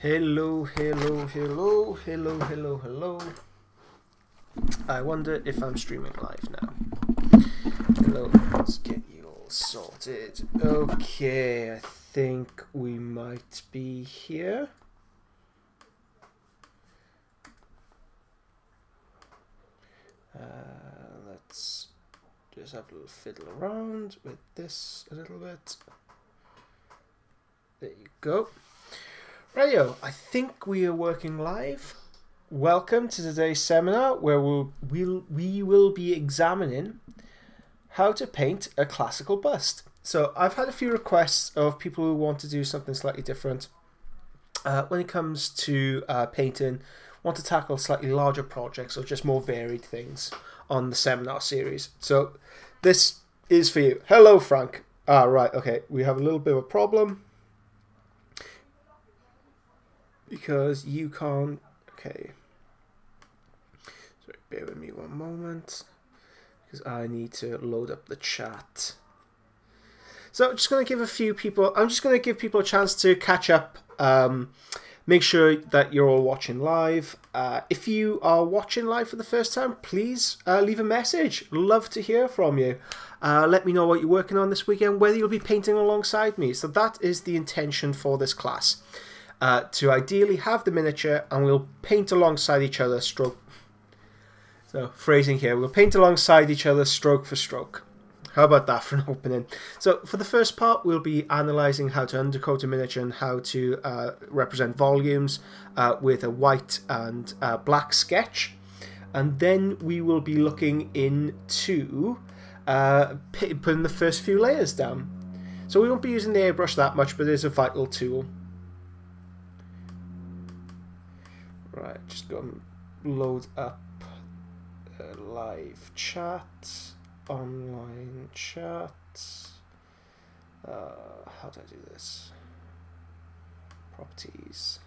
Hello, hello, hello, hello, hello, hello. I wonder if I'm streaming live now. Hello, let's get you all sorted. Okay, I think we might be here. Let's just have a little fiddle around with this a little bit. There you go. Rightio, I think we are working live. Welcome to today's seminar where we will be examining how to paint a classical bust. So I've had a few requests of people who want to do something slightly different when it comes to painting, want to tackle slightly larger projects or just more varied things on the seminar series. So this is for you. Hello, Frank. Right, okay, we have a little bit of a problem. Because you can't... Okay. Sorry, bear with me one moment. Because I need to load up the chat. So I'm just going to give a few people... I'm just going to give people a chance to catch up. Make sure that you're all watching live. If you are watching live for the first time, please leave a message. Love to hear from you. Let me know what you're working on this weekend, whether you'll be painting alongside me. So that is the intention for this class. To ideally have the miniature and we'll paint alongside each other stroke. So phrasing here, we'll paint alongside each other stroke for stroke. How about that for an opening? So for the first part, we'll be analysing how to undercoat a miniature and how to represent volumes with a white and black sketch. And then we will be looking into putting the first few layers down. So we won't be using the airbrush that much, but it is a vital tool. Right, just go and load up a live chat, online chat. How do I do this? Properties.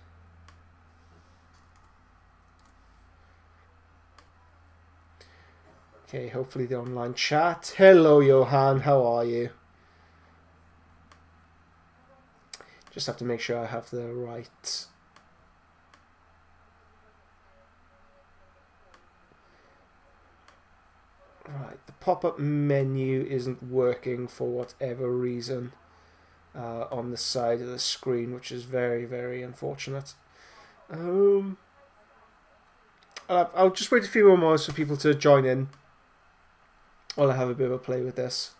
Okay, hopefully the online chat. Hello, Johan, how are you? Just have to make sure I have the right... Right, the pop-up menu isn't working for whatever reason on the side of the screen, which is very, very unfortunate. I'll just wait a few more moments for people to join in while I have a bit of a play with this.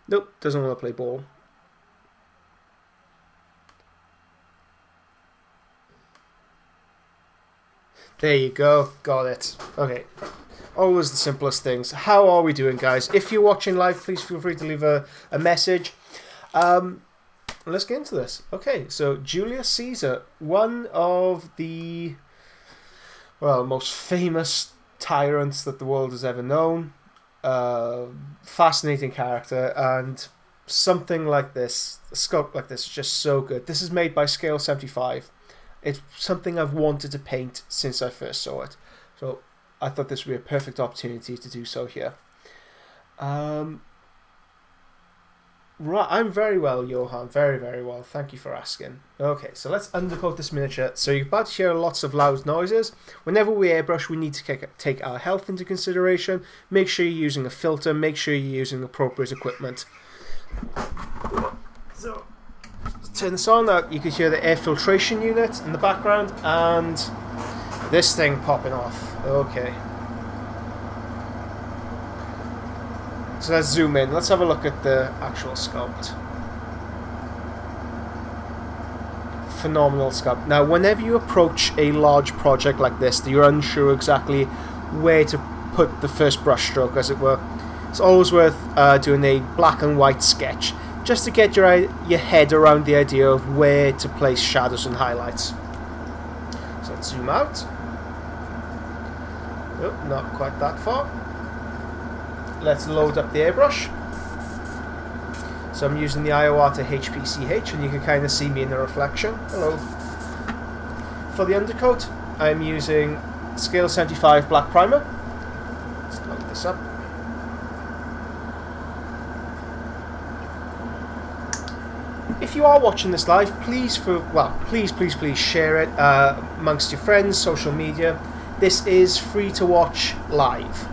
Nope, doesn't want to play ball. There you go, got it. Okay, always the simplest things. How are we doing, guys? If you're watching live, please feel free to leave a message. Let's get into this. Okay, so Julius Caesar, one of the, well, most famous tyrants that the world has ever known. Fascinating character, and something like this, a sculpt like this is just so good. This is made by Scale 75. It's something I've wanted to paint since I first saw it. So I thought this would be a perfect opportunity to do so here. Right, I'm very well, Johan. Very, very well. Thank you for asking. Okay, so let's undercoat this miniature. So you're about to hear lots of loud noises. Whenever we airbrush, we need to take our health into consideration. Make sure you're using a filter. Make sure you're using appropriate equipment. So... turn this on. Now you can hear the air filtration unit in the background and this thing popping off. Okay. So let's zoom in. Let's have a look at the actual sculpt. Phenomenal sculpt. Now whenever you approach a large project like this that you're unsure exactly where to put the first brush stroke, as it were, it's always worth doing a black and white sketch, just to get your head around the idea of where to place shadows and highlights. So let's zoom out. Nope, not quite that far. Let's load up the airbrush. So I'm using the Iowata HPCH, and you can kind of see me in the reflection. Hello. For the undercoat, I'm using Scale 75 black primer. this up. If you are watching this live, please share it amongst your friends, social media. This is free to watch live.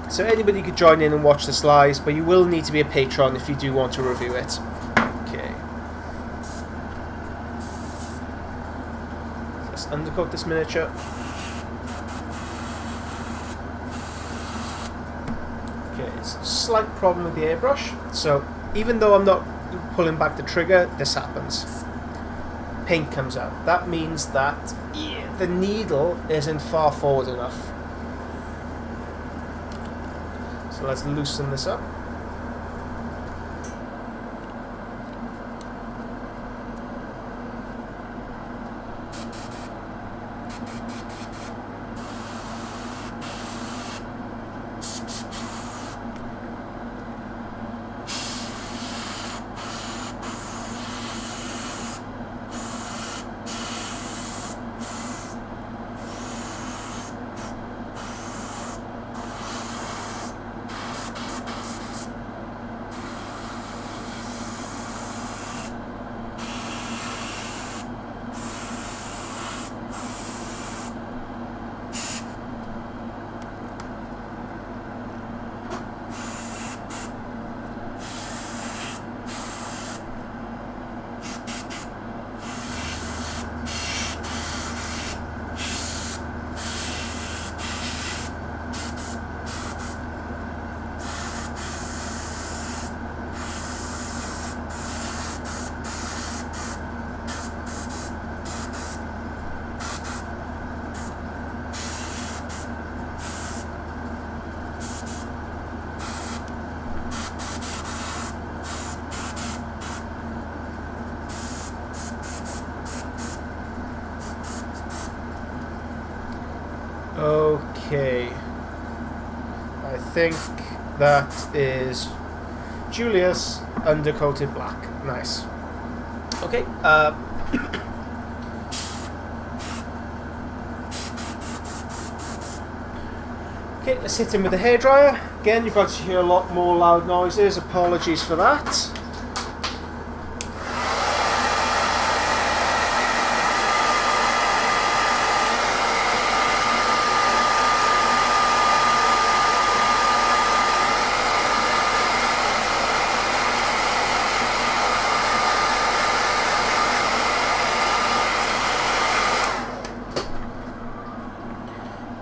So anybody could join in and watch this live, but you will need to be a patron if you do want to review it. Okay. Let's undercoat this miniature. Okay, it's a slight problem with the airbrush. So even though I'm not pulling back the trigger, this happens. Paint comes out. That means that the needle isn't far forward enough. So let's loosen this up. Okay, I think that is Julius undercoated black. Nice. Okay, okay, let's hit him with the hairdryer. Again, you've got to hear a lot more loud noises. Apologies for that.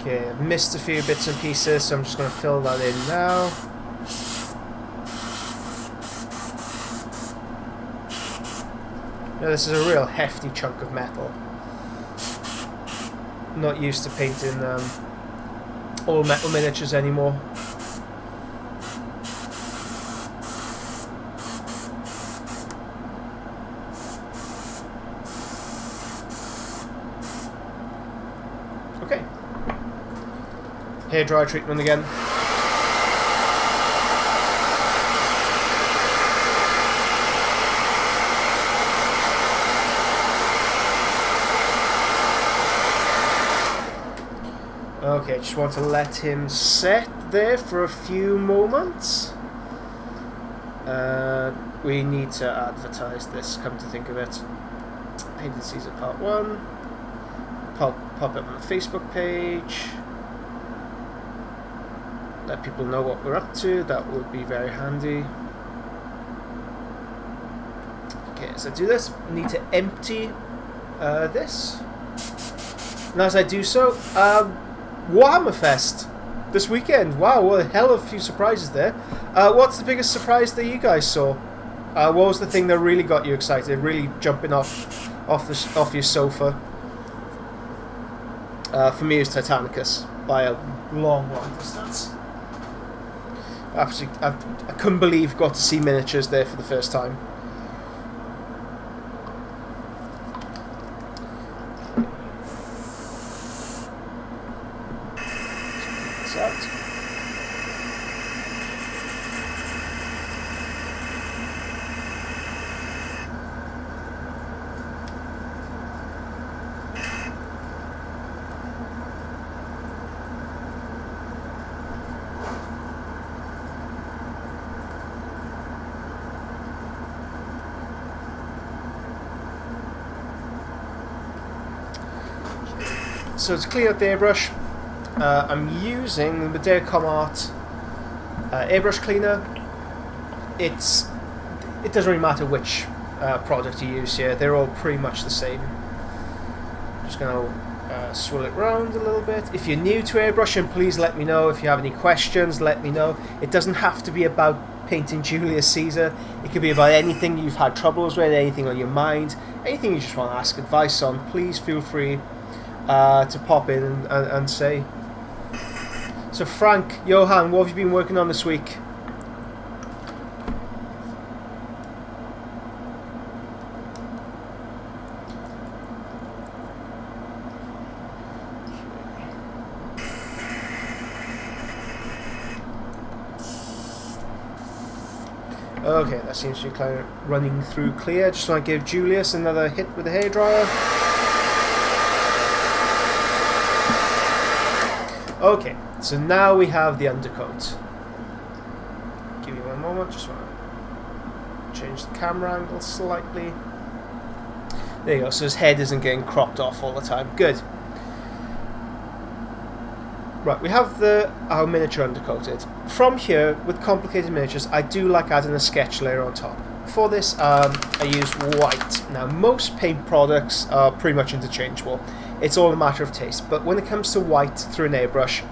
Okay, I've missed a few bits and pieces, so I'm just going to fill that in now. Now this is a real hefty chunk of metal. I'm not used to painting all metal miniatures anymore. Okay. Hairdryer treatment again. Okay, just want to let him set there for a few moments. We need to advertise this, come to think of it. Painted Caesar Part 1. Pop it on the Facebook page. Let people know what we're up to. That would be very handy. Okay, as I do this, I need to empty this. And as I do so, Warhammer Fest this weekend. Wow, what a hell of a few surprises there. What's the biggest surprise that you guys saw? What was the thing that really got you excited, really jumping off your sofa? For me, it was Titanicus by a long distance. Absolutely, I couldn't believe got to see miniatures there for the first time. So to clean up the airbrush, I'm using the Daycom Art airbrush cleaner. It doesn't really matter which product you use here, they're all pretty much the same. Just going to swirl it around a little bit. If you're new to airbrushing, please let me know. If you have any questions, let me know. It doesn't have to be about painting Julius Caesar. It could be about anything you've had troubles with, anything on your mind, anything you just want to ask advice on. Please feel free to pop in and say. So Frank, Johan, what have you been working on this week? Okay, that seems to be kind of running through clear. Just want to give Julius another hit with the hairdryer. Okay, so now we have the undercoat. Give me one moment, just want to change the camera angle slightly. There you go, so his head isn't getting cropped off all the time. Good. Right, we have our miniature undercoated. From here, with complicated miniatures, I do like adding a sketch layer on top. For this, I use white. Now, most paint products are pretty much interchangeable. It's all a matter of taste. But when it comes to white through an airbrush,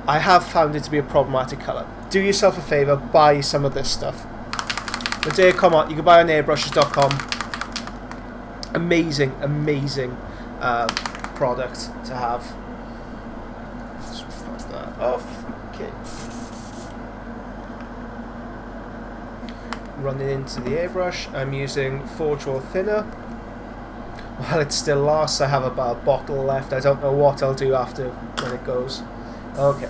I have found it to be a problematic colour. Do yourself a favour, buy some of this stuff. The day come out, you can buy on airbrushes.com. Amazing, amazing product to have. Off. Okay. Running into the airbrush, I'm using Forge World Thinner. While it still lasts, I have about a bottle left. I don't know what I'll do after when it goes. Okay.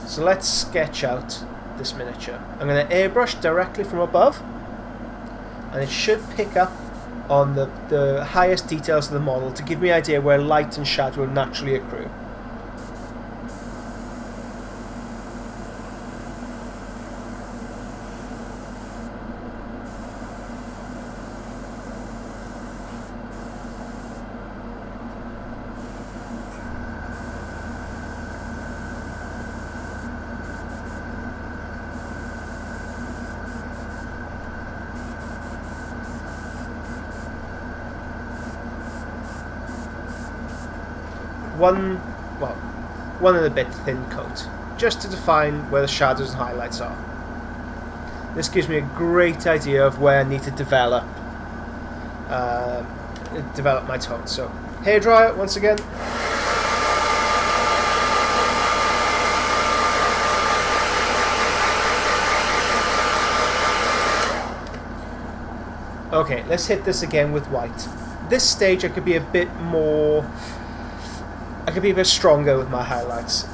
So let's sketch out this miniature. I'm going to airbrush directly from above, and it should pick up on the highest details of the model to give me an idea where light and shadow naturally accrue. One and a bit thin coat, just to define where the shadows and highlights are. This gives me a great idea of where I need to develop my tone. So, hairdryer once again. Okay, let's hit this again with white. This stage I could be a bit stronger with my highlights,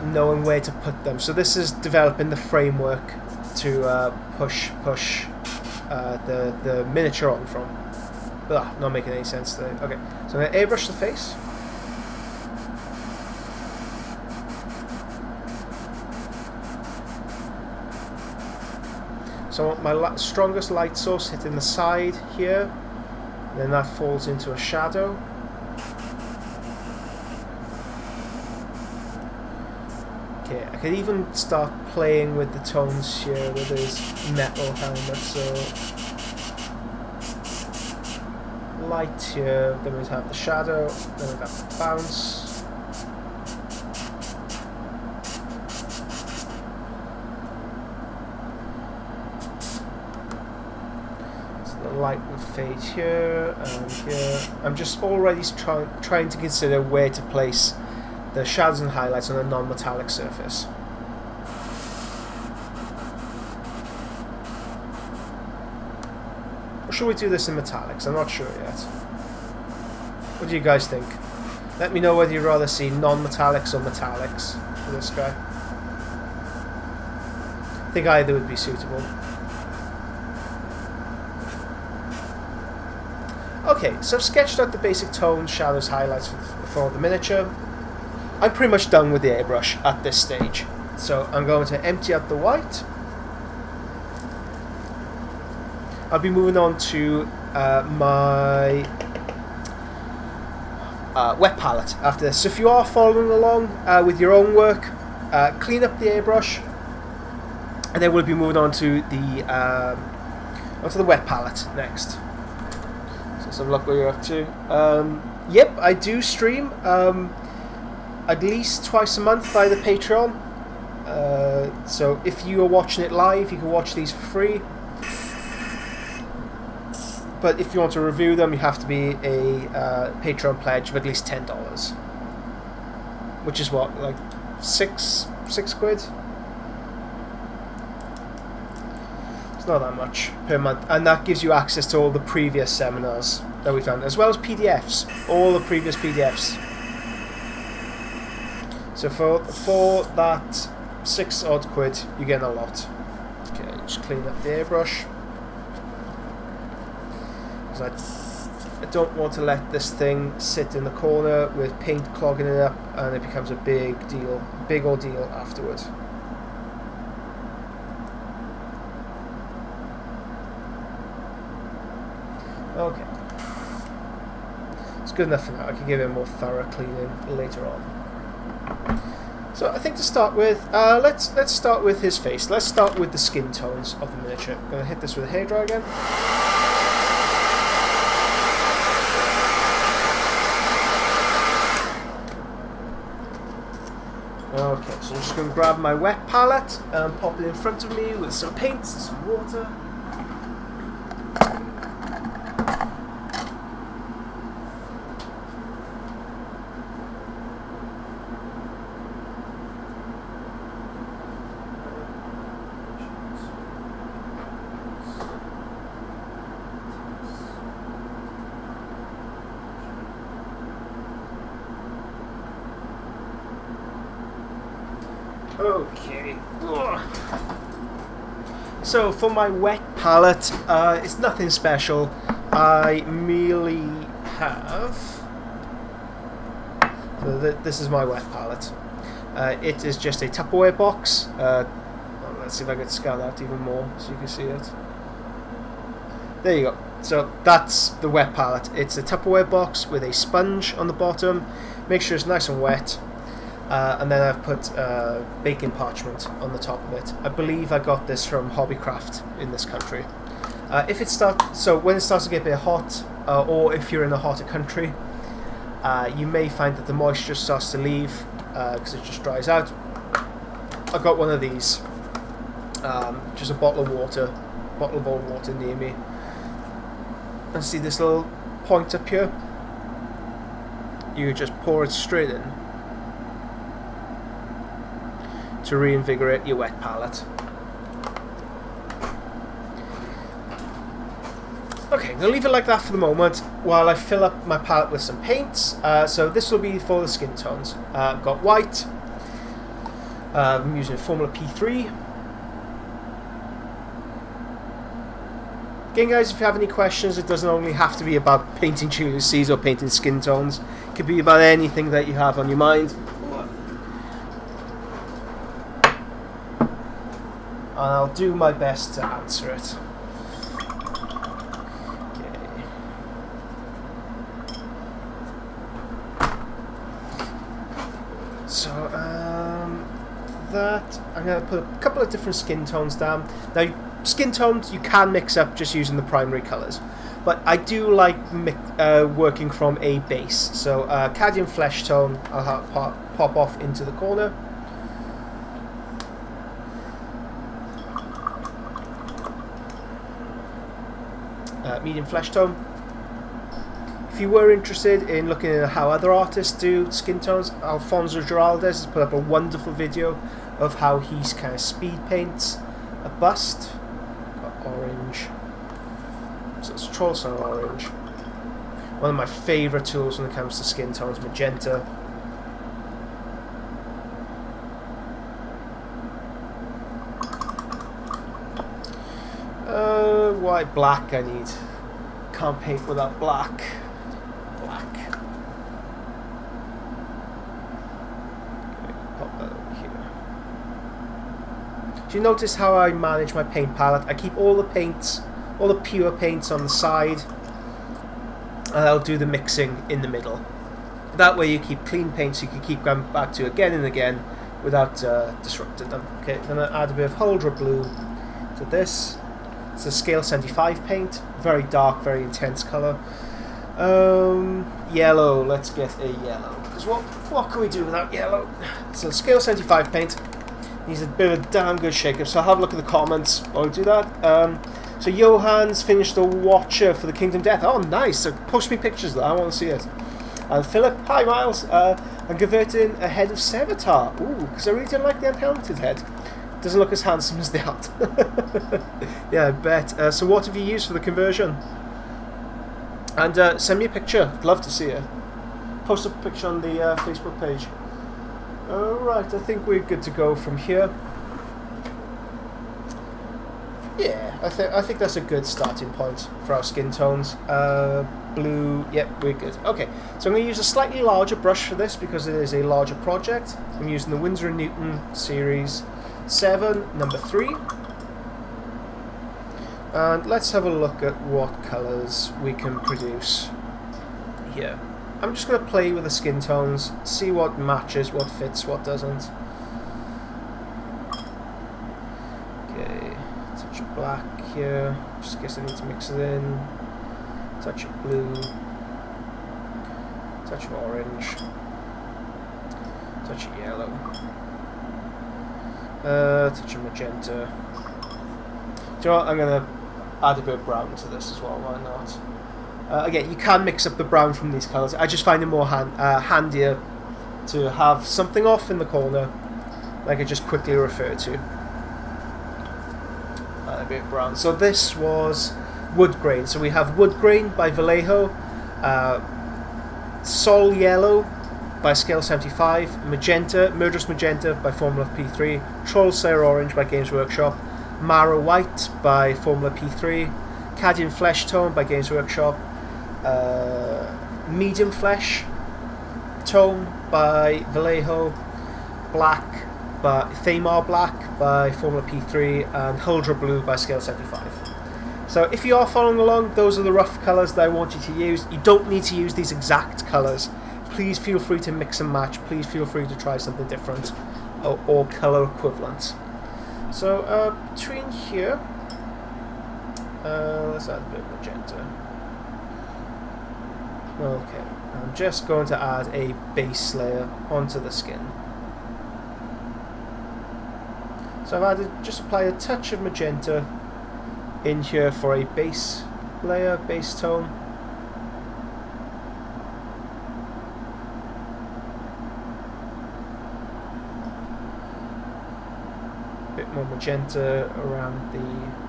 knowing where to put them. So this is developing the framework to push the miniature on from. Not making any sense today. Okay, so I'm going to airbrush the face. So I want my strongest light source hitting the side here, and then that falls into a shadow. Okay, I could even start playing with the tones here with his metal helmet. So light here, then we'd have the shadow, then we'd have the bounce. So the light would fade here and here. I'm just already trying to consider where to place the shadows and highlights on a non-metallic surface. Or should we do this in metallics? I'm not sure yet. What do you guys think? Let me know whether you'd rather see non-metallics or metallics for this guy. I think either would be suitable. Okay, so I've sketched out the basic tones, shadows, highlights for the miniature. I'm pretty much done with the airbrush at this stage. So I'm going to empty out the white. I'll be moving on to wet palette after this. So if you are following along with your own work, clean up the airbrush, and then we'll be moving on to the wet palette next. So let's have a look what you're up to. Yep, I do stream at least twice a month via the Patreon. So if you are watching it live, you can watch these for free. But if you want to review them, you have to be a Patreon pledge of at least $10, which is what, like six quid. It's not that much per month, and that gives you access to all the previous seminars that we've done, as well as PDFs, all the previous PDFs. So for that 6 odd quid, you're getting a lot. Okay, just clean up the airbrush. I don't want to let this thing sit in the corner with paint clogging it up, and it becomes a big ordeal afterwards. Okay, it's good enough for now. I can give it a more thorough cleaning later on. So I think to start with, let's start with his face. Let's start with the skin tones of the miniature. I'm going to hit this with a hairdryer again. Okay, so I'm just going to grab my wet palette and pop it in front of me with some paints and some water. Okay. Ugh. So for my wet palette, it's nothing special. I merely have. So this is my wet palette. It is just a Tupperware box. Well, let's see if I can scan out even more so you can see it. There you go. So that's the wet palette. It's a Tupperware box with a sponge on the bottom. Make sure it's nice and wet. And then I've put baking parchment on the top of it. I believe I got this from Hobbycraft in this country. When it starts to get a bit hot, or if you're in a hotter country, you may find that the moisture starts to leave because it just dries out. I've got one of these, just a bottle of water near me. And see this little point up here? You just pour it straight in to reinvigorate your wet palette. Okay, I'm going to leave it like that for the moment while I fill up my palette with some paints. So this will be for the skin tones. I've got white. I'm using Formula P3. Again guys, if you have any questions, it doesn't only have to be about painting Julius Caesar or painting skin tones. It could be about anything that you have on your mind. And I'll do my best to answer it. Okay. So, I'm going to put a couple of different skin tones down. Now, skin tones you can mix up just using the primary colours, but I do like working from a base. So, cadmium flesh tone I'll have pop off into the corner. Medium flesh tone. If you were interested in looking at how other artists do skin tones, Alfonso Giraldes has put up a wonderful video of how he kind of speed paints a bust. Got orange, so it's Trollson orange. One of my favourite tools when it comes to skin tones, magenta. White, black I need. Can't paint without black. Black. Okay, pop that over here. So you notice how I manage my paint palette. I keep all the paints, all the pure paints on the side, and I'll do the mixing in the middle. That way you keep clean paint, so you can keep going back to again and again without disrupting them. Okay, I'm going to add a bit of Huldra blue to this. It's a scale 75 paint, very dark, very intense colour. Yellow, let's get a yellow, because what can we do without yellow? So scale 75 paint needs a bit of a damn good shake up, so I'll have a look at the comments while we do that. So Johann's finished the Watcher for the Kingdom Death. Oh nice, so post me pictures of that, I want to see it. And Philip, hi Miles, I'm converting a head of Sevatar. Ooh, because I really don't like the unhelmeted head. Doesn't look as handsome as the art. Yeah, I bet. So what have you used for the conversion? And send me a picture. I'd love to see it. Post up a picture on the Facebook page. Alright, I think we're good to go from here. Yeah, I think that's a good starting point for our skin tones. Blue, yep, we're good. Okay, so I'm going to use a slightly larger brush for this because it is a larger project. I'm using the Winsor & Newton Series 7, number 3. And let's have a look at what colours we can produce here. I'm just going to play with the skin tones, see what matches, what fits, what doesn't. Okay, touch of black here, just in case I need to mix it in. Touch of blue, touch of orange, touch of yellow, touch of magenta. Do you know what? I'm going to add a bit of brown to this as well, why not? Again, you can mix up the brown from these colours. I just find it more handier to have something off in the corner, like I just quickly referred to. A bit of brown. So this was Wood Grain. So we have Wood Grain by Vallejo, Sol Yellow by Scale 75, Magenta, Murderous Magenta by Formula P3, Troll Slayer Orange by Games Workshop, Mara White by Formula P3, Cadian Flesh Tone by Games Workshop, Medium Flesh Tone by Vallejo, Black by Thamar Black by Formula P3, and Huldra Blue by Scale 75. So if you are following along, those are the rough colours that I want you to use. You don't need to use these exact colours. Please feel free to mix and match. Please feel free to try something different or colour equivalent. So between here, let's add a bit of magenta. Okay, I'm just going to add a base layer onto the skin. So I've added, just apply a touch of magenta in here for a base layer, base tone. A bit more magenta around the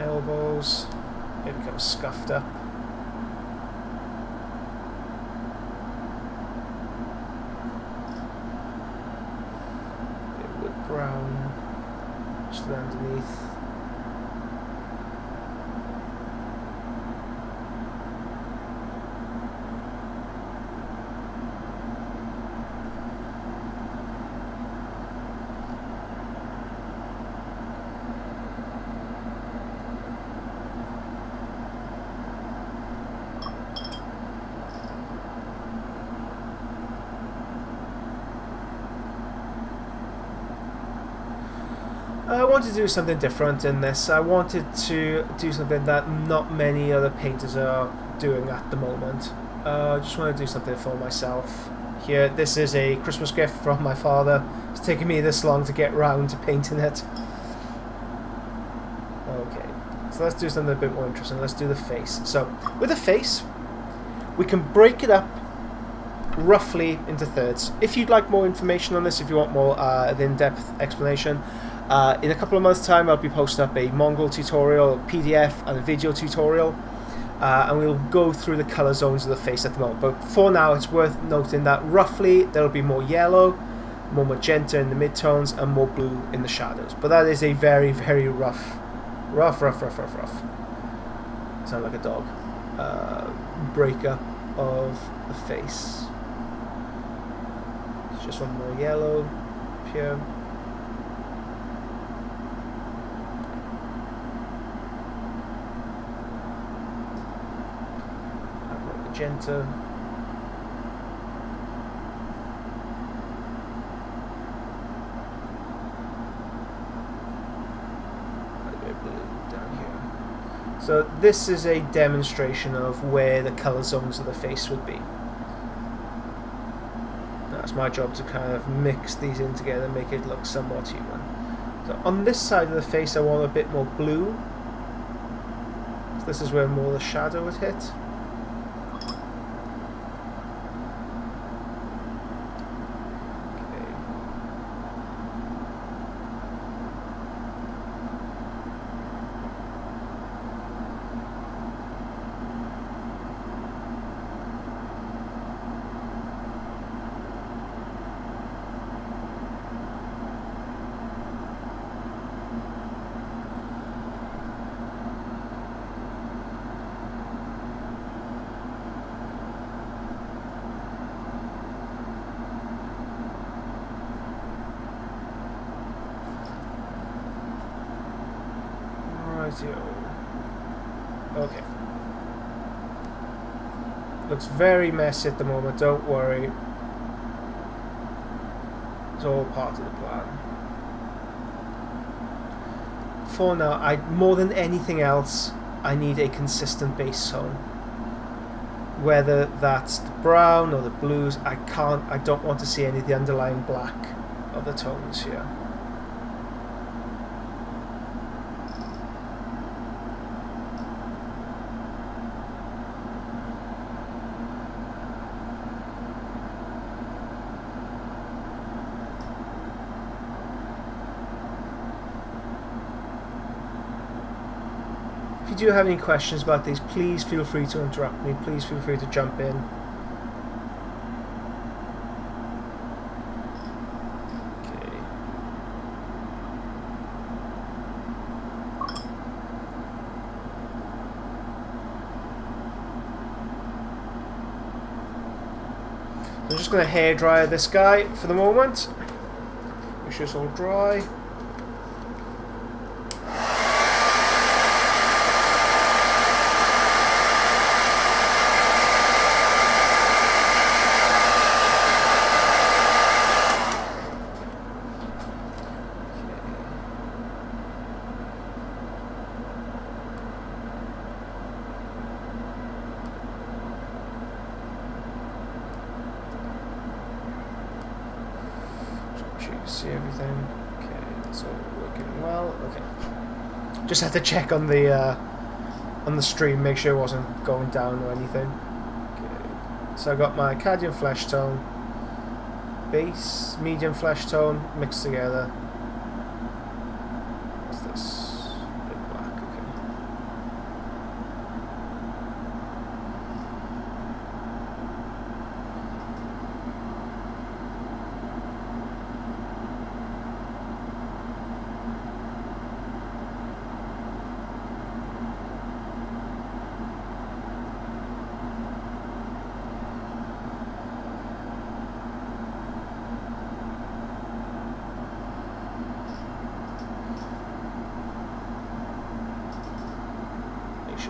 elbows. It becomes scuffed up. Brown just underneath. I wanted to do something different in this. I wanted to do something that not many other painters are doing at the moment. I just want to do something for myself. Here, this is a Christmas gift from my father. It's taken me this long to get round to painting it. Okay, so let's do something a bit more interesting. Let's do the face. So, with the face, we can break it up roughly into thirds. If you'd like more information on this, if you want more in-depth explanation, in a couple of months' time I'll be posting up a Mongol tutorial, a PDF and a video tutorial, and we'll go through the colour zones of the face at the moment. But for now it's worth noting that roughly there'll be more yellow, more magenta in the midtones, and more blue in the shadows. But that is a very, very rough. Sound like a dog. Breakup of the face. Just one more yellow here. magenta. So this is a demonstration of where the colour zones of the face would be. That's my job to kind of mix these in together and make it look somewhat human. So on this side of the face I want a bit more blue. So this is where more of the shadow would hit. Okay. Looks very messy at the moment, don't worry. It's all part of the plan. For now, more than anything else, I need a consistent base tone. Whether that's the brown or the blues, I don't want to see any of the underlying black of the tones here. If you do have any questions about these, please feel free to interrupt me. Please feel free to jump in. Okay. I'm just going to hairdryer this guy for the moment. Make sure it's all dry. See everything. Okay, that's all working well. Okay, just had to check on the stream, make sure it wasn't going down or anything. Okay, so I got my cadmium flesh tone, base, medium flesh tone mixed together. What's this? A bit black. Okay.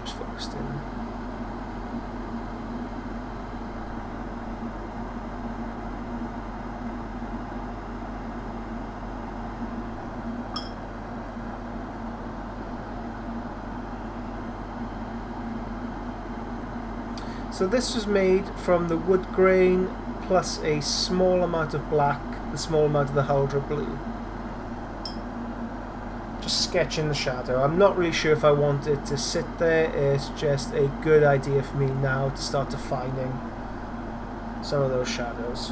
Focused in. So this was made from the wood grain plus a small amount of black, a small amount of the Huldra blue. Just sketching the shadow. I'm not really sure if I want it to sit there. It's just a good idea for me now to start defining some of those shadows.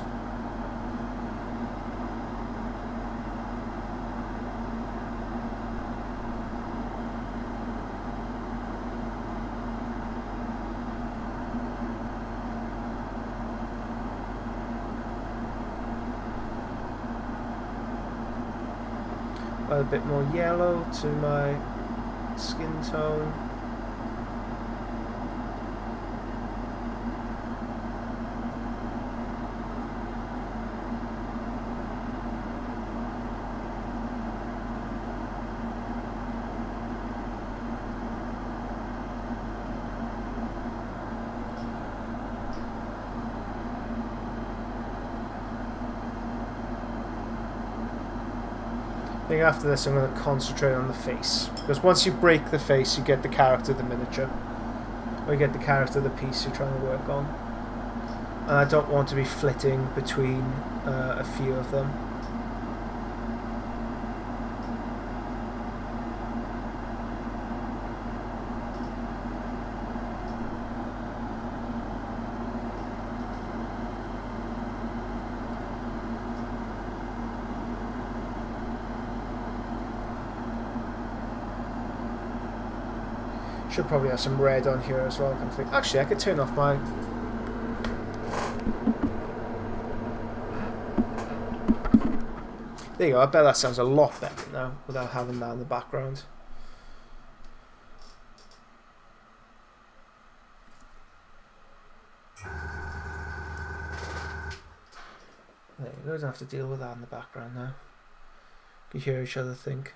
A bit more yellow to my skin tone. think after this I'm going to concentrate on the face, because once you break the face you get the character of the miniature, or you get the character of the piece you're trying to work on, and I don't want to be flitting between a few of them. Should probably have some red on here as well. Actually, I could turn off my... There you go, I bet that sounds a lot better now without having that in the background. There you go, don't have to deal with that in the background now. You can hear each other think.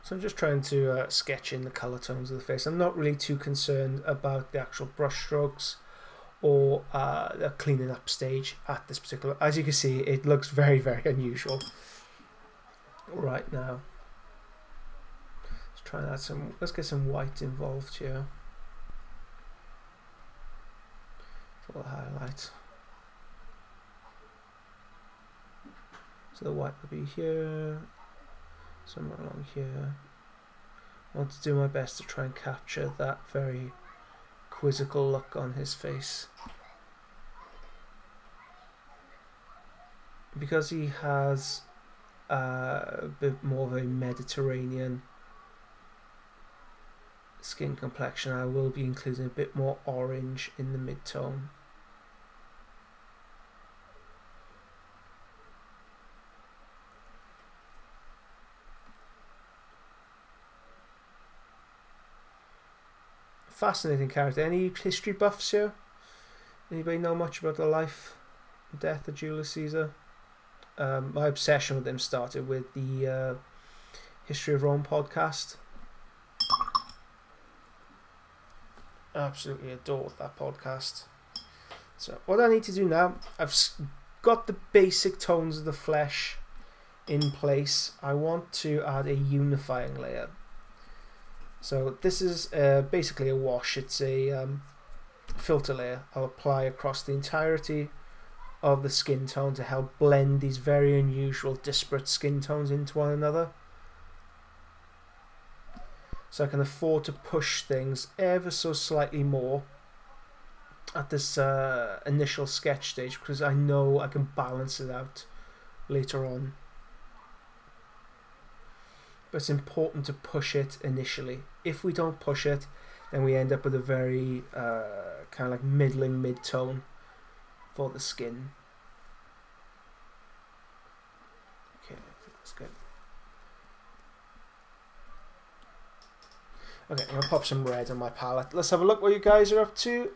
So I'm just trying to sketch in the colour tones of the face. I'm not really too concerned about the actual brush strokes or the cleaning up stage at this particular... As you can see, it looks very, very unusual right now. Let's try and add some... Let's get some white involved here. For the highlight. So the white will be here. Somewhere along here. I want to do my best to try and capture that very quizzical look on his face. Because he has a bit more of a Mediterranean skin complexion, I will be including a bit more orange in the mid-tone. Fascinating character. Any history buffs here? Anybody know much about the life and death of Julius Caesar? My obsession with him started with the History of Rome podcast. Absolutely adored that podcast. So what I need to do now, I've got the basic tones of the flesh in place. I want to add a unifying layer. So this is basically a wash. It's a filter layer I'll apply across the entirety of the skin tone to help blend these very unusual disparate skin tones into one another. So I can afford to push things ever so slightly more at this initial sketch stage, because I know I can balance it out later on. But it's important to push it initially. If we don't push it, then we end up with a very kind of like middling mid-tone for the skin. Okay, I think that's good. Okay, I'm going to pop some red on my palette. Let's have a look what you guys are up to.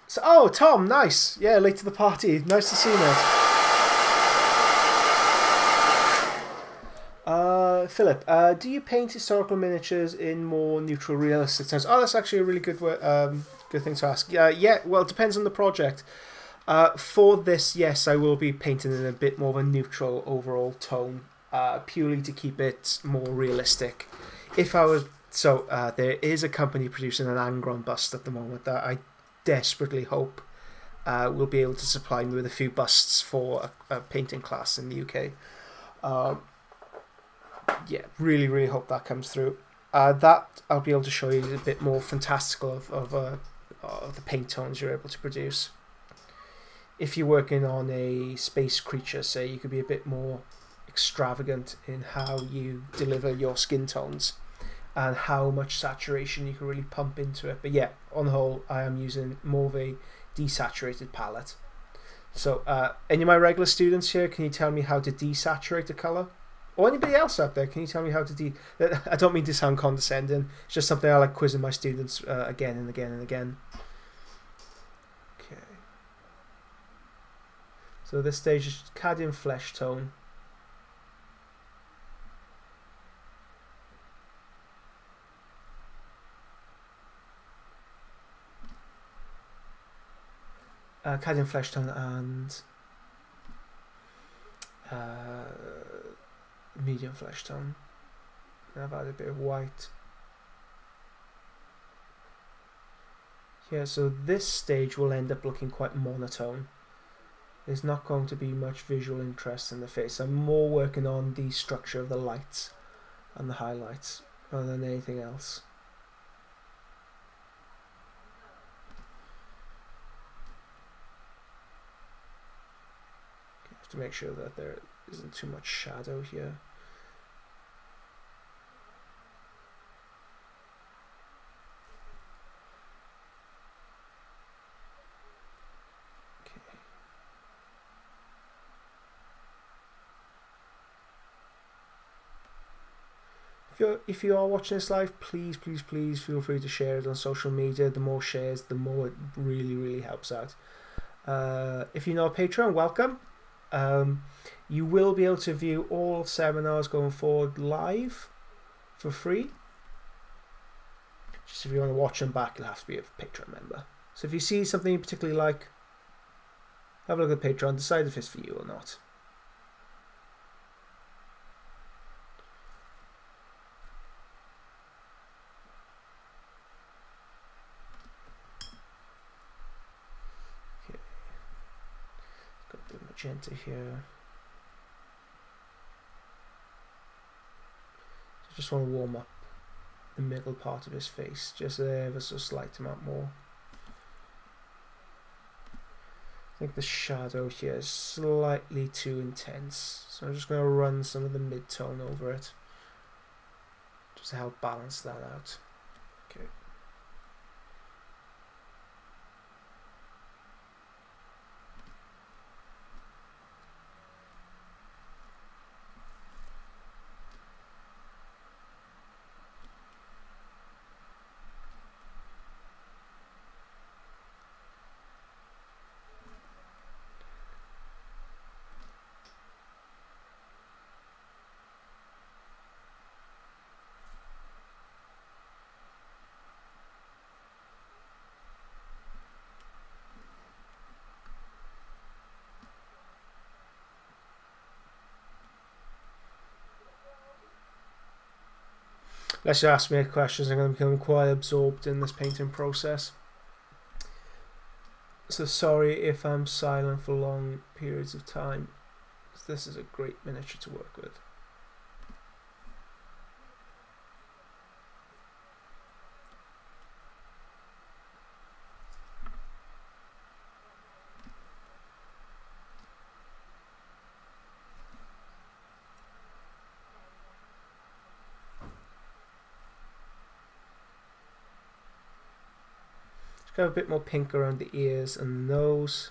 So, oh, Tom, nice. Yeah, late to the party. Nice to see you, mate. Philip, do you paint historical miniatures in more neutral, realistic tones? Oh, that's actually a really good good thing to ask. Yeah, well, it depends on the project. For this, yes, I will be painting in a bit more of a neutral overall tone, purely to keep it more realistic. If I was... So, there is a company producing an Angron bust at the moment that I desperately hope will be able to supply me with a few busts for a painting class in the UK. Yeah, really, really hope that comes through. That I'll be able to show you a bit more fantastical of the paint tones you're able to produce. If you're working on a space creature, say, you could be a bit more extravagant in how you deliver your skin tones and how much saturation you can really pump into it. But yeah, on the whole, I am using more of a desaturated palette. So, any of my regular students here, can you tell me how to desaturate a colour? Or anybody else out there, can you tell me how to I don't mean to sound condescending, it's just something I like quizzing my students again and again and again. Okay. So this stage is Cadian flesh tone. cadmium flesh tone and medium flesh tone. And I've added a bit of white. Yeah, so this stage will end up looking quite monotone. There's not going to be much visual interest in the face. I'm more working on the structure of the lights and the highlights rather than anything else. Okay, I have to make sure that there isn't too much shadow here. If you are watching this live, please feel free to share it on social media. The more shares, the more it really helps out. If you're not a patron, welcome. You will be able to view all seminars going forward live for free. Just if you want to watch them back, you'll have to be a Patreon member. So if you see something you particularly like, have a look at Patreon, decide if it's for you or not. Magenta here. So just want to warm up the middle part of his face, just ever so slight amount more. I think the shadow here is slightly too intense, so I'm just going to run some of the mid-tone over it, just to help balance that out. Okay. Unless you ask me questions, I'm going to become quite absorbed in this painting process. So sorry if I'm silent for long periods of time, because this is a great miniature to work with. Have a bit more pink around the ears and the nose.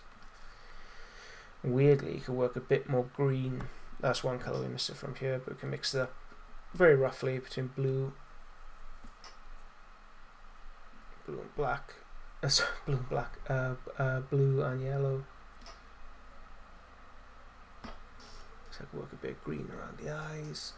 Weirdly, you can work a bit more green. That's one colour we missed it from here, but we can mix it up very roughly between blue and black. Sorry, blue and black. Blue and yellow. So I can work a bit of green around the eyes.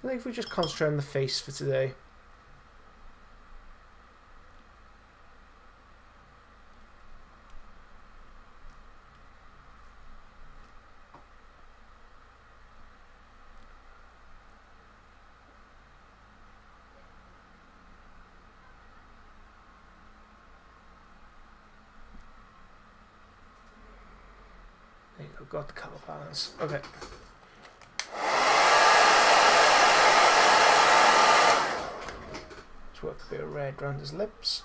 I think if we just concentrate on the face for today. There you go, got the colour balance. Okay. Work a bit of red around his lips.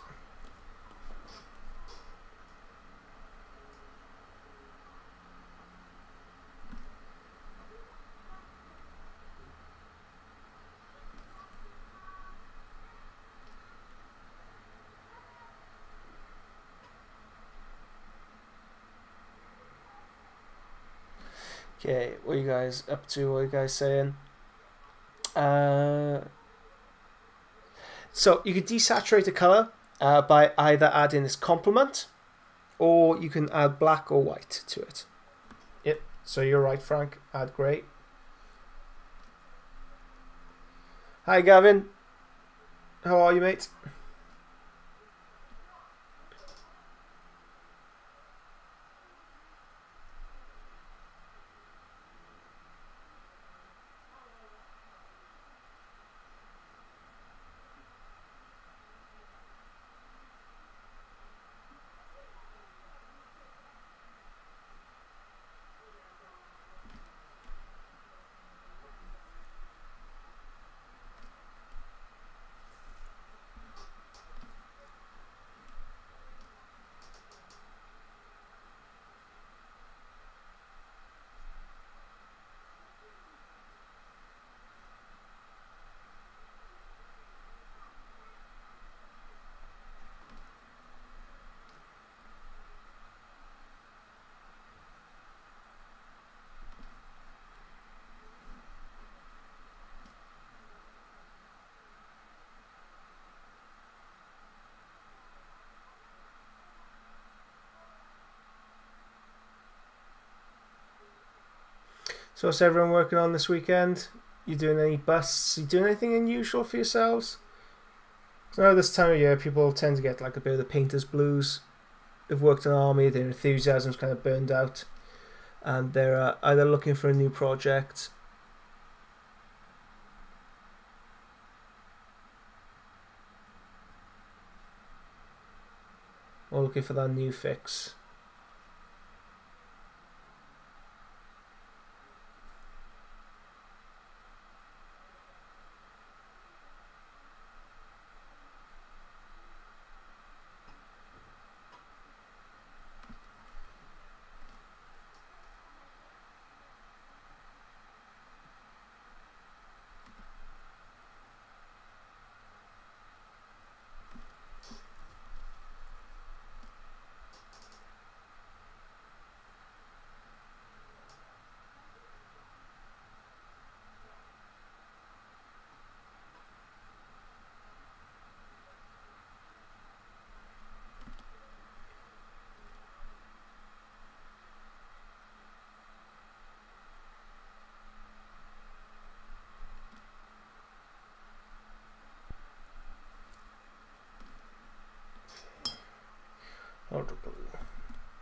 Okay, what are you guys up to? What are you guys saying? So you could desaturate the color by either adding this complement, or you can add black or white to it. Yep, so you're right, Frank. Add grey. Hi, Gavin. How are you, mate? So what's everyone working on this weekend? You doing any busts? You doing anything unusual for yourselves? So now this time of year, people tend to get like a bit of the painter's blues. They've worked in army, their enthusiasm's kind of burned out, and they're either looking for a new project, or looking for that new fix.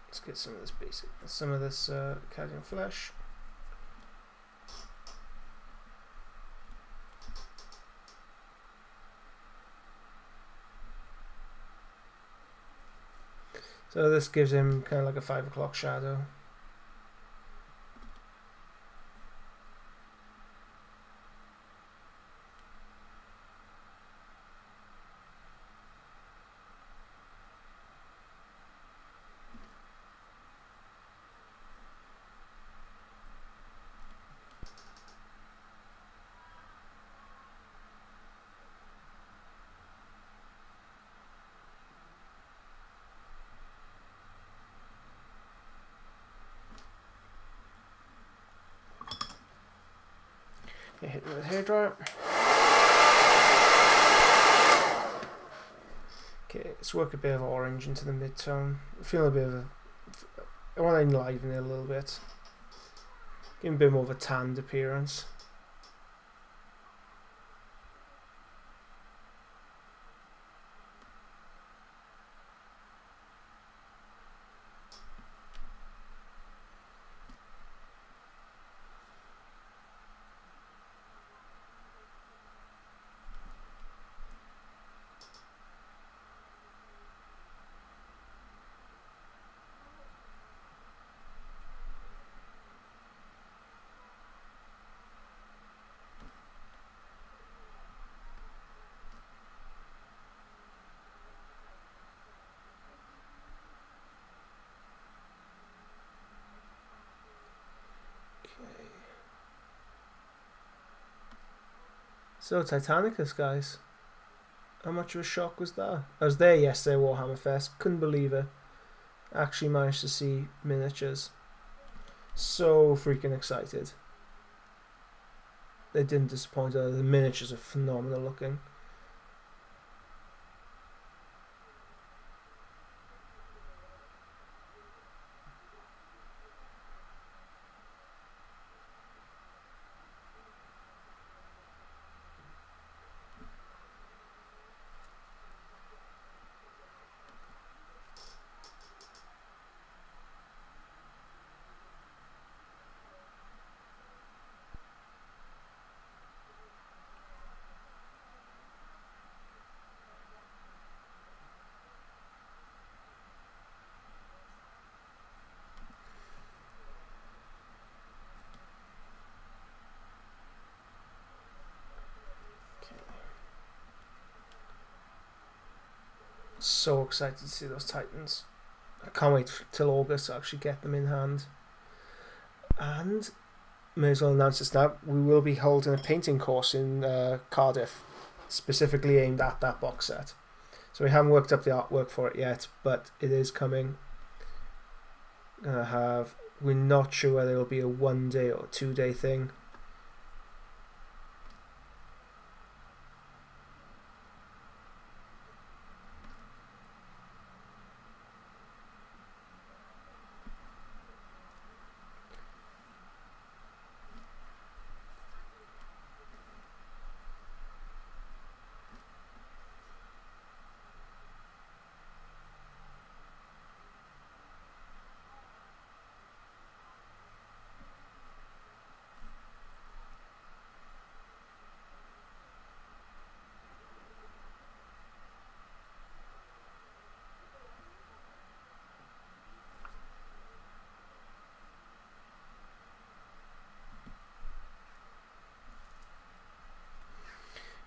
Let's get some of this Cadian flesh. So this gives him kind of like a 5 o'clock shadow. Hit it with a hairdryer. Okay, let's work a bit of orange into the mid-tone. I feel a bit of I want to enliven it a little bit. Give him a bit more of a tanned appearance. So Titanicus, guys. How much of a shock was that? I was there yesterday, Warhammer Fest. Couldn't believe it. Actually managed to see miniatures. So freaking excited. They didn't disappoint. The miniatures are phenomenal looking. So excited to see those Titans. I can't wait till August to actually get them in hand. And may as well announce this now, we will be holding a painting course in Cardiff, specifically aimed at that box set. So we haven't worked up the artwork for it yet, but it is coming. We're not sure whether it'll be a 1 day or 2 day thing.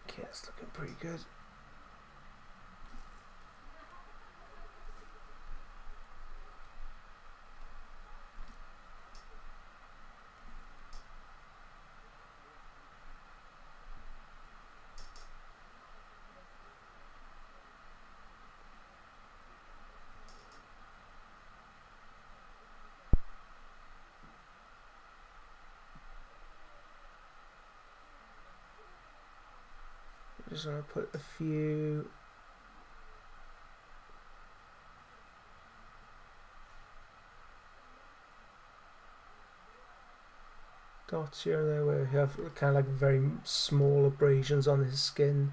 Okay, it's looking pretty good. Just going to put a few dots here and there where we have kind of like very small abrasions on his skin.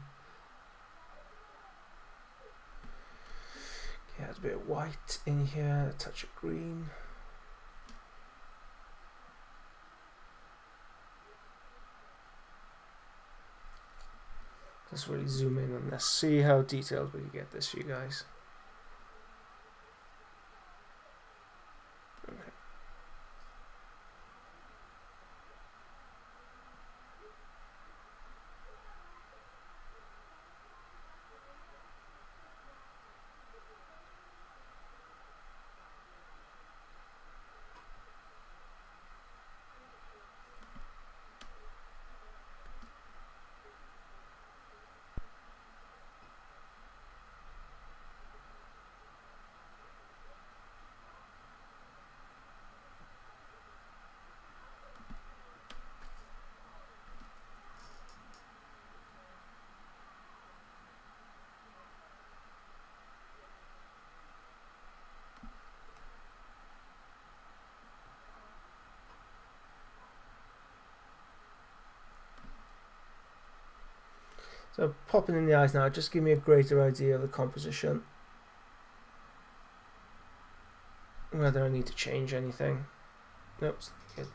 Okay, there's a bit of white in here, a touch of green. Let's really zoom in on this, see how detailed we can get this for you guys. Okay. So popping in the eyes now, just give me a greater idea of the composition. Whether I need to change anything. Nope, good.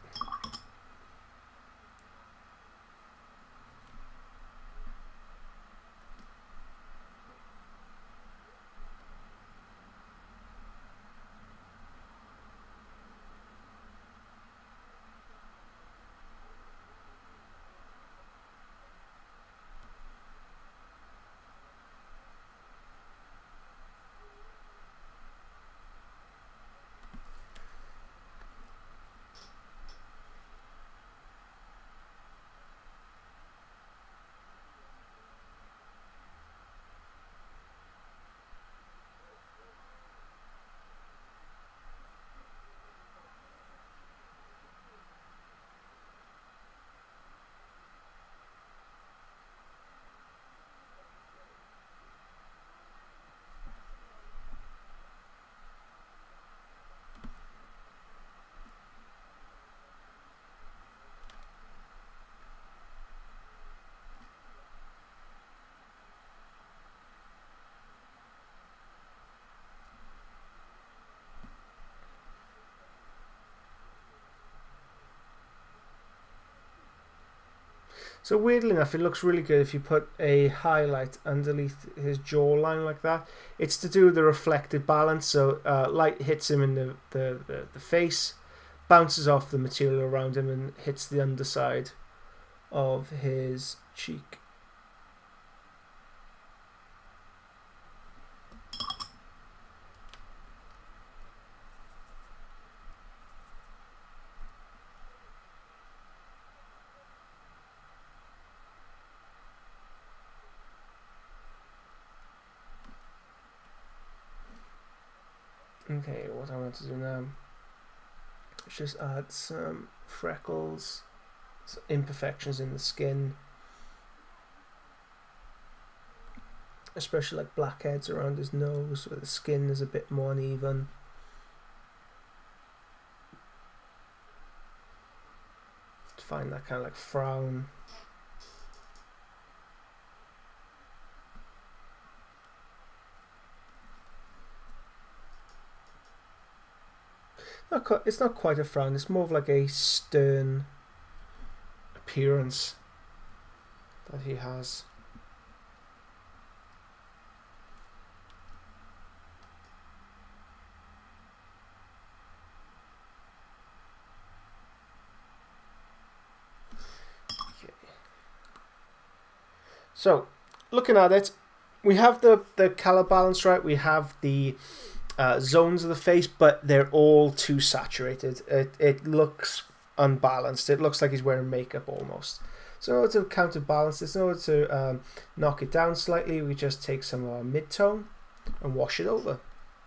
So weirdly enough, it looks really good if you put a highlight underneath his jawline like that. It's to do with the reflected balance, so light hits him in the face, bounces off the material around him and hits the underside of his cheek. Okay, what I want to do now is just add some freckles, some imperfections in the skin, especially like blackheads around his nose where the skin is a bit more uneven. To find that kind of like frown. It's not quite a frown, it's more of like a stern appearance that he has. Okay. So, looking at it, we have the color balance right, we have the zones of the face, but they're all too saturated. It looks unbalanced. It looks like he's wearing makeup almost. So in order to counterbalance this, in order to knock it down slightly, we just take some of our mid-tone and wash it over.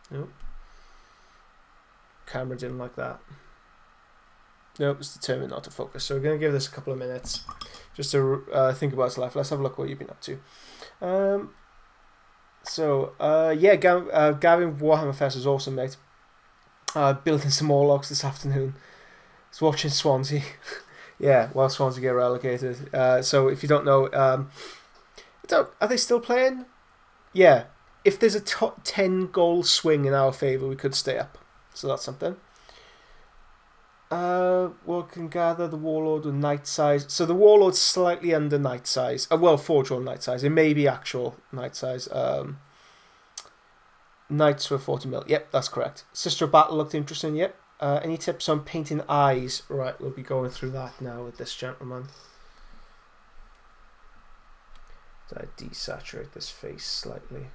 Nope. Camera didn't like that. Nope, it's determined not to focus. So we're going to give this a couple of minutes just to think about his life. Let's have a look what you've been up to. Yeah, Gavin Warhammer Fest was awesome, mate. Building some Morlocks this afternoon. I was watching Swansea. Yeah, while Swansea get relegated. So if you don't know, are they still playing? Yeah. If there's a top 10 goal swing in our favour, we could stay up. So that's something. We can gather the Warlord with Knight size. So the Warlord's slightly under Knight size. Well, Forge World Knight size. It may be actual Knight size. Knights were 40 mil. Yep, that's correct. Sister of Battle looked interesting. Yep. Any tips on painting eyes? Right, we'll be going through that now with this gentleman. So I desaturate this face slightly.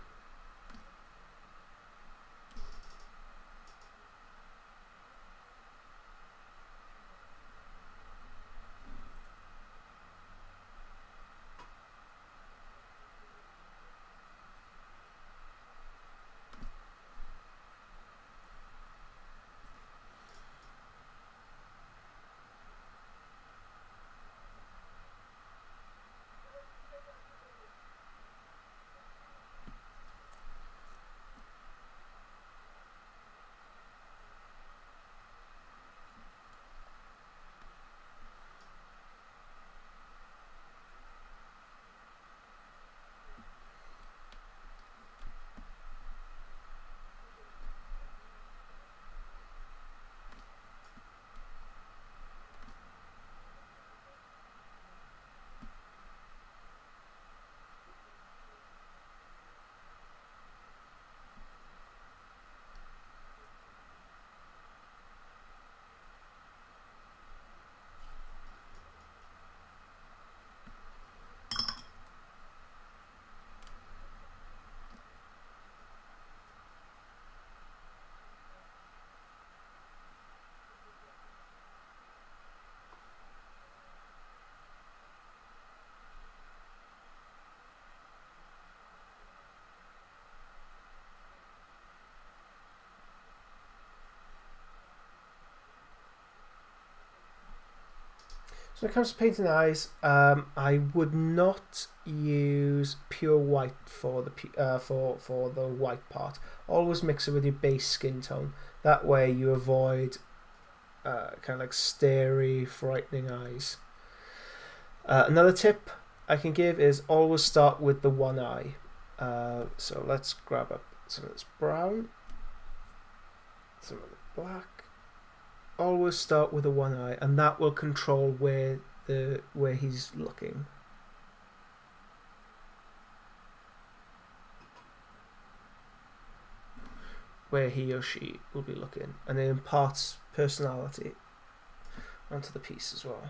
So when it comes to painting eyes, I would not use pure white for the white part. Always mix it with your base skin tone. That way you avoid kind of like starey, frightening eyes. Another tip I can give is always start with the one eye. So let's grab up some of this brown, some of the black. Always start with a one eye, and that will control where he's looking. Where he or she will be looking, and it imparts personality onto the piece as well.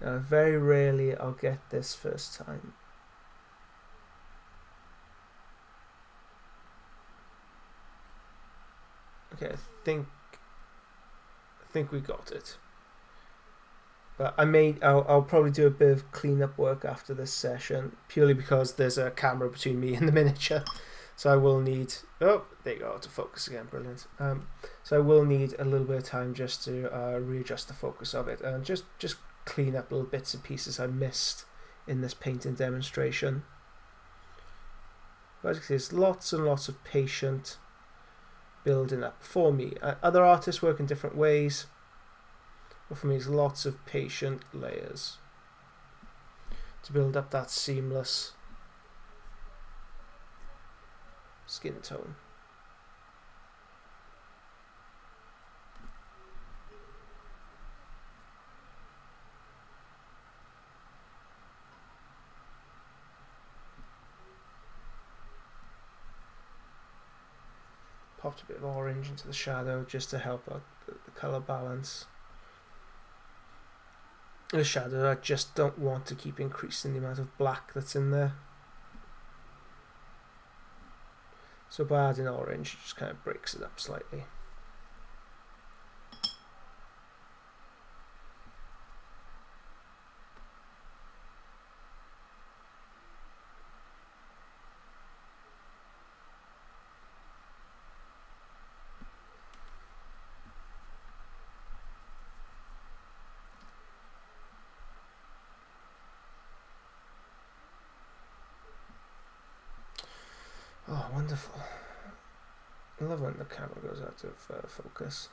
Now, very rarely I'll get this first time. Okay, Okay, I think we got it. But I'll probably do a bit of cleanup work after this session, purely because there's a camera between me and the miniature. So I will need, oh, there you go, to focus again, brilliant. So I will need a little bit of time just to readjust the focus of it and just clean up little bits and pieces I missed in this painting demonstration. But as you can see, there's lots and lots of patient building up for me. Other artists work in different ways, but for me it's lots of patient layers to build up that seamless skin tone. Popped a bit of orange into the shadow just to help out the colour balance. The shadow, I just don't want to keep increasing the amount of black that's in there. So by adding orange, it just kind of breaks it up slightly. Oh, wonderful. I love when the camera goes out of focus.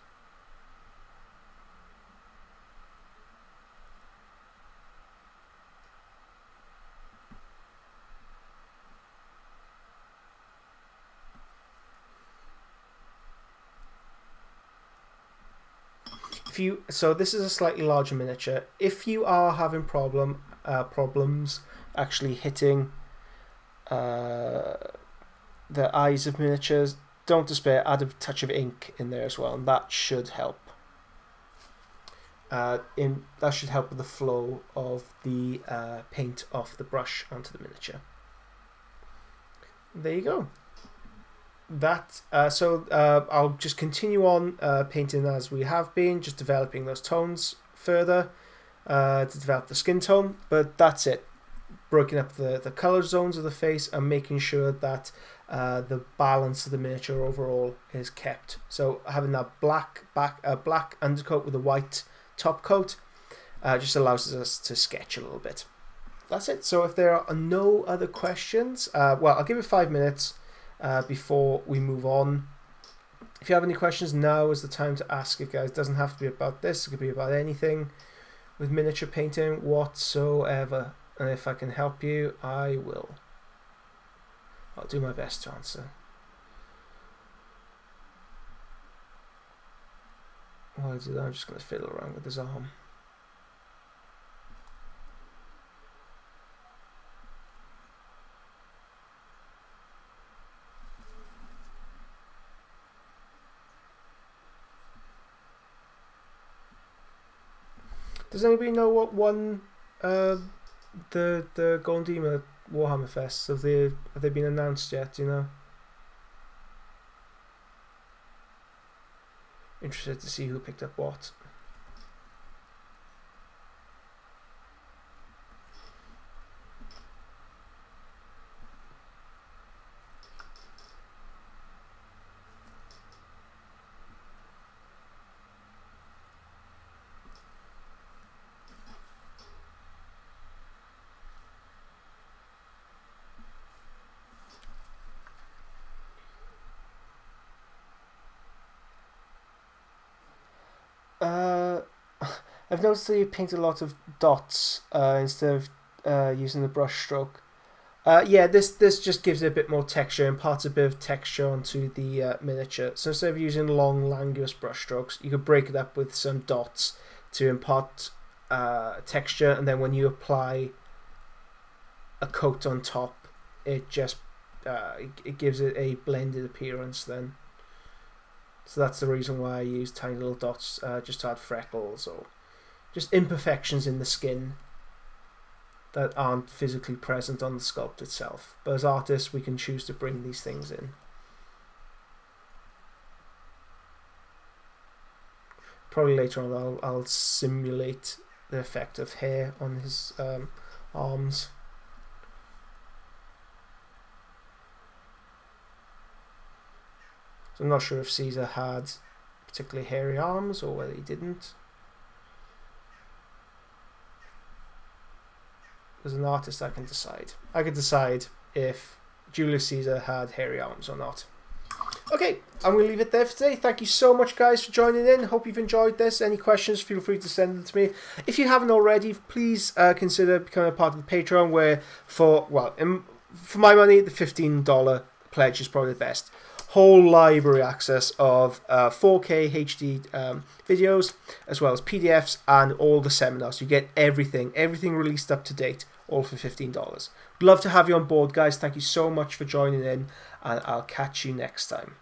So this is a slightly larger miniature. If you are having problems actually hitting the eyes of miniatures, don't despair, add a touch of ink in there as well, and that should help. That should help with the flow of the paint off the brush onto the miniature. There you go. I'll just continue on painting as we have been, just developing those tones further to develop the skin tone, but that's it. Breaking up the color zones of the face and making sure that the balance of the miniature overall is kept. So having that black undercoat with a white top coat just allows us to sketch a little bit. That's it. So if there are no other questions, well, I'll give it 5 minutes before we move on. If you have any questions, now is the time to ask it, guys. It doesn't have to be about this. It could be about anything with miniature painting whatsoever. And if I can help you, I will. I'll do my best to answer. While I do that, I'm just going to fiddle around with his arm. Does anybody know what won the Golden Demon Warhammer Fest? Have they been announced yet? Do you know? Interested to see who picked up what. I've noticed that you paint a lot of dots instead of using the brush stroke. Yeah, this just gives it a bit more texture, imparts a bit of texture onto the miniature. So instead of using long, languorous brush strokes, you could break it up with some dots to impart texture, and then when you apply a coat on top, it just it gives it a blended appearance then. So that's the reason why I use tiny little dots just to add freckles or just imperfections in the skin that aren't physically present on the sculpt itself. But as artists, we can choose to bring these things in. Probably later on I'll simulate the effect of hair on his arms. So I'm not sure if Caesar had particularly hairy arms or whether he didn't. As an artist, I can decide. I can decide if Julius Caesar had hairy arms or not. Okay, I'm going to leave it there for today. Thank you so much, guys, for joining in. Hope you've enjoyed this. Any questions, feel free to send them to me. If you haven't already, please consider becoming a part of the Patreon, where for my money, the $15 pledge is probably the best. Whole library access of 4K HD videos, as well as PDFs and all the seminars. You get everything released up to date, all for $15. Love to have you on board, guys. Thank you so much for joining in, and I'll catch you next time.